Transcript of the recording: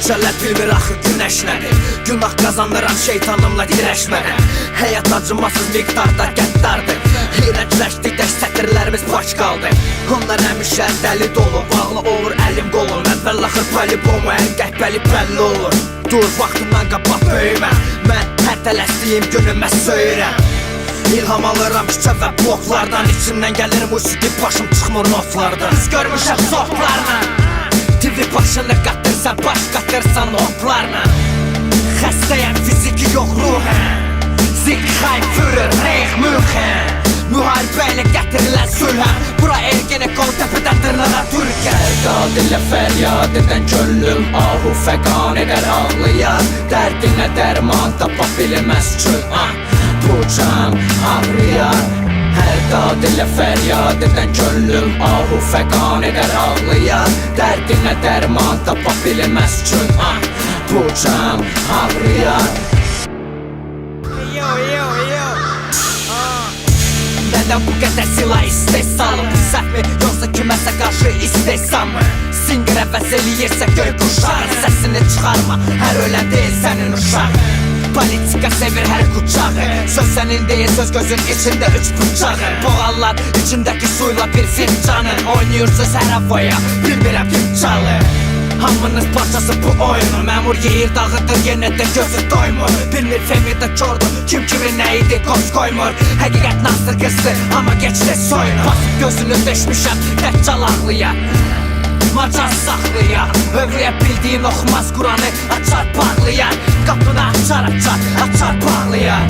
Küçələr bilmir axı günəş nədir. Günah qazanıram şeytanımla dirəşmədən. Həyat acımasız miqdarda qəddardır. Heyrətləşdik tək sətirlərimiz baş qaldı. Onlar həmişə dəli dolu, bağlı olur əlim qolum. Əvvəl axır polibomu, ən qəhbəli bəlli olur. Dur vaxtımdan qabaq böyümə, mən hər tələsdiyim günümə söyürəm. İlham alıram küçə və bloklardan, içimdən gəlir musiki, başım çıxmır notlardan. Biz görmüşəm softlarla, TV başını qatırsan, baş qatırsan notlarla. Xəstəyəm fiziki yox ruhən, Sieg-Heil Führer, Reich München. Müharibə ilə gətirilən sülhəm, bura Ergenekon təpədən dırnağa Türkiyə. Dərdad ilə fəryad edən könlüm, ahu fəqan edər ağlayar. Dərdinə dərman tapa bilməz çöl, bu can ağrıyar. Hər dad ilə fəryad edən könlüm, ahu fəqan edər ağlayar. Dərdinə dərman tapa bilməz çöl, bu can ağrıyar. Nədən bu qədər silah istehsalım? Səhv mi, yoxsa kiməsə qarşı istehsam mı? Singir əvəz eləyirsə göy quşağın, səsini çıxarma, hər ölən deyil sənin uşağın. Politika sevir hər qucağı, söz sənin deyil, söz gözün içində üç bıçağın. Boğallar içindəki suyla bir fincanın, oynayırsınız hər havaya, bilmirəm kim çalır. Hamınız parçası bu oyunu, məmur yeyir dağıdır, yenə də gözü doymur. Bilmir femida kordur, kim kimi nə idi qoz qoymur. Həqiqət nasır qızdı, amma geçdi soyunu. Basıb gözünü deşmişəm, təkcal ağlıya, macaz saxlıya. Övrəyə bildiyin oxumaz Quranı, açar bağlayar. Qapını açar, açar bağlayar.